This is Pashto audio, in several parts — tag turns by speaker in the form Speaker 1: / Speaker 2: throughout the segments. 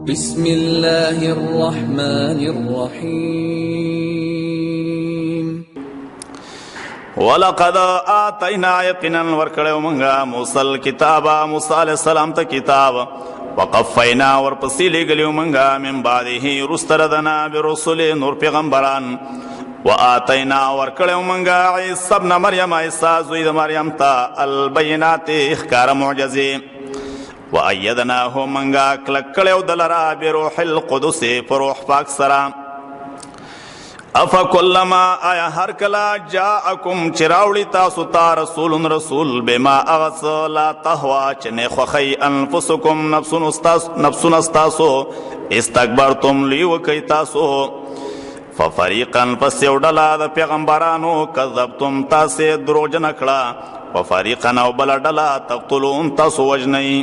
Speaker 1: بسم الله الرحمن الرحيم
Speaker 2: ولقد آتينا يقنا ورکړو منګه موسی الكتاب موسی علیہ السلام ته کتاب وقفینا ورپسې لګلیو منګه من بعده رستردنا برسل نور پیغمبران وآتینا ورکړو منګه عیسی ابن مریم عیسی زوی د مریم ته البینات اخکار معجزه وأيدناه منگا کلکلیو دلرا بروح القدس پروح پاک سرا افکلما آیا هر کلا جاءکم چراولی تاسو تا رسول بما اغس لا تهوا چنه خوخی انفسکم نفسون استاسو استکبرتم لیو کئی تاسو ففریقا پس یو ڈلا دا پیغمبرانو کذبتم تاسی دروجن اکڑا وفریقا او بلا ڈلا تقتلون تاسو وجنئی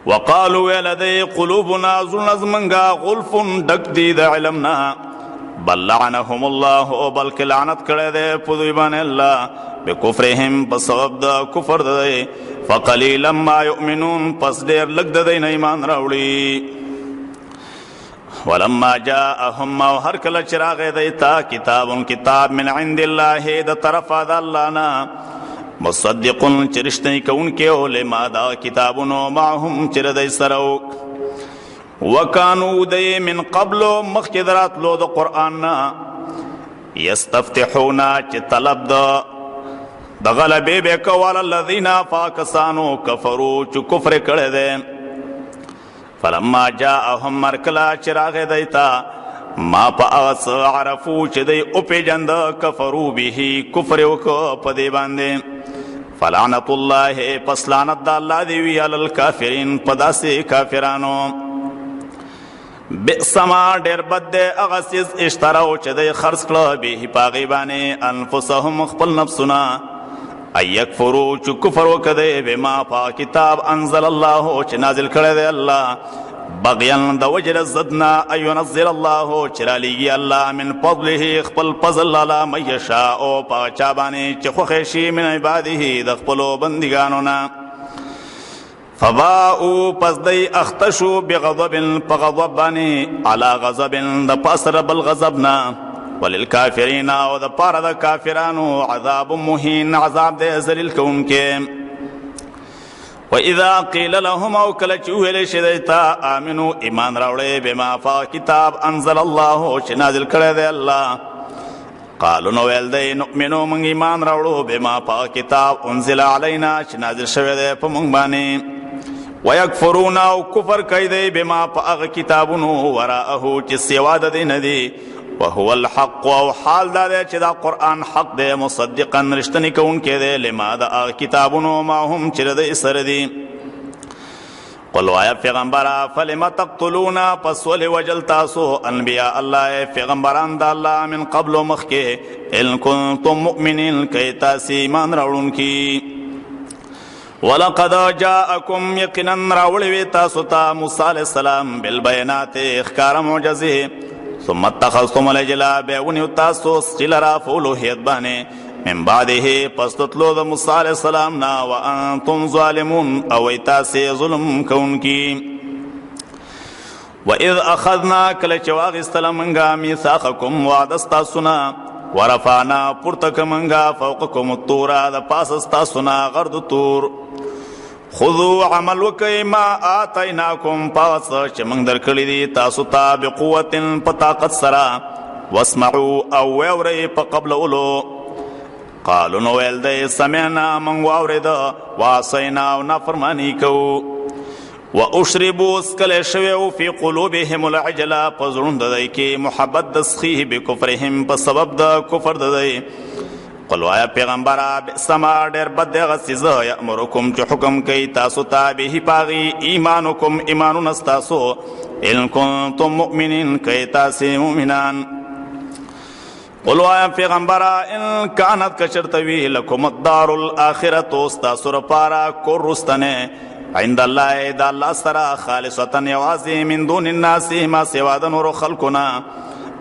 Speaker 2: وقالوا ولدي قلوبنا زلنا زمنگا غلف ڈک دی دا علمنا بل لعنهم الله بلک لعنت کرے دے پدوی بان اللہ بکفرهم بسبب دا کفر دے فقلیلا ما یؤمنون پس دیر لگ دے ایمان راوڑی ولما جاءهم هر کل چراغ دیتا کتاب من عند الله دا طرف دا اللہ نا مصدقن چرشتنی کون کے لما دا کتابنو معهم چردی سروک وکانو دی من قبلو مخدرات لو دا قرآننا یستفتحونا چی طلب دا غلبی بیکوالا الذین فاکسانو کفرو چو کفر کردے فلما جاءهم مرکلا چراغ دیتا ما پا اغس عرفو چی دی اپی جند کفرو بیہی کفر وکو پدی باندے فلعنت اللہ پس لعنت دا اللہ دیوی علی الکافرین پدا سے کافرانو بئسما دیر بد دے اغسیز اشتراو چه دے خرس کلا بیہی پاغیبانے انفسهم خپل نفسنا ایکفرو چو کفر وکدے بما پا کتاب انزل اللہ چه نازل کردے اللہ بغیان دا وجر زدنا ایو نزل اللہ چرالیگی اللہ من فضله اخپل فضل اللہ میشاء پا چابانی چه خوخشی من عباده دا اخپلو بندگانونا فباؤو پس دی اختشو بغضب پغضبانی علا غضب دا پاسر بالغضبنا وللکافرین و دا پار دا کافرانو عذاب مہین عذاب دے ذلیل کون کے وَإِذَا قِيلَ لَهُمْ او کلچوہل شدیتا آمنو ایمان راوڑے بما فا کتاب انزل اللہ چه نازل کردے اللہ قالو نویل دے نؤمنو منگ ایمان راوڑو بما فا کتاب انزل علینا چه نازل شویدے پا منگ بانی وَيَكْفُرُونَ او کفر کئی بما فا اغ کتابنو وراءہو چه سیواد دے ندی وهو الحق او حال دا دے چه دا قرآن حق دے مصدقا رشتنی کون کے دے لما دا آغ کتابنو ما هم چر دے سر دی قلو آیا پیغمبرا فلما تقتلونا پس ولی وجل تاسو انبیاء اللہ پیغمبران دا اللہ من قبل مخکے ان کنتم مؤمنین کئی تاسی ایمان راولون کی وَلَقَدْ جَاءَكُمْ يَقِنًا راوڑوی تاسو تا موسیٰ علیہ السلام بالبینات اخکار معجزه ثم اتخذتم العجل بیونی تاسو سخیل را فولوحیت بانے من بعده پس تطلو دا موسیٰ علیہ السلام نا وانتم ظالمون اویتاسی ظلم کون کی وَإِذْ أَخَذْنَا کلچواغ استلمنگا میثاقکم وعدستاسونا ورفانا پرتک منگا فوقکم الطورا دا پاس استاسونا غرد طور خذو عمل وکی ما آتیناکم پاس چه منگ در کلی دی تاسو تا بقوت پتاقت سرا واسمعو او ویوری پا قبل اولو قالو نویل دی سمعنا منگ واوری دا واسینا و نافرمانی کو و اشربو اسکل شویو فی قلوبهم العجلا پزرون دائی کی محبت دسخیه بکفرهم پا سبب دا کفر دائی قلو آیا پیغمبرا بئسما دیر بد غسیز یأمرکم چو حکم کئی تاسو تابیہی پاغی ایمانکم ایمانو نستاسو ان کنتم مؤمنین کئی تاسی مؤمنان قلو آیا پیغمبرا ان کانت کچرتوی لکم الدار الاخرت استاسو رپارا کور رستنے عند اللہ دا اللہ سرا خالصتا یوازی من دون الناس ما سوادن ورو خلقنا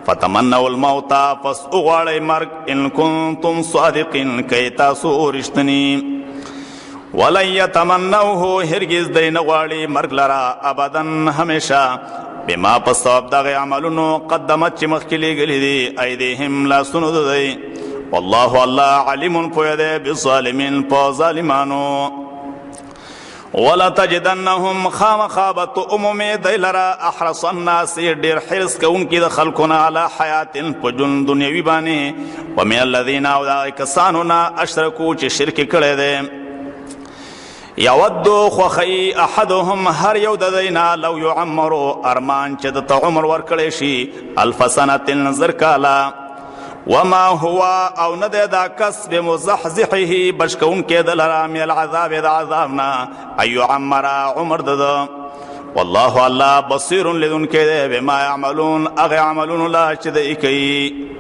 Speaker 2: فتمنوا الموتا پس اغواړی مرگ ان کنتم صادقین کئی تاسو رشتنی ولن يتمنوه هرگز دی نغواړي مرګ لرا ابدا همیشه بما په سبب دغه عملونو قدمت چې مخکې لېږلي دي ایدیهم لاسونو د دی والله الله علیم پوهه دی بالظالمین په ظالمانو ولتجدنهم خامخابت عمومي دی لرا احرص الناس ډېر حرص کوونکي د خلکو نه علی حیات په ژوند دنیوي باندې ومن الذین او د کسانو نه اشرکو چې شرک کړی دی یودو خوخی احدهم هر یو د دینا لو یعمرو ارمان چې د عمر ورکړی شي الف سنه زر کالا وما هو او نه دا کس بمزحزحه بشکون کې د لرا من العذاب د عذابنا ایو عمر عمر د والله الله بصیر لذن کې بما يعملون اغه عملون لا چې د کوي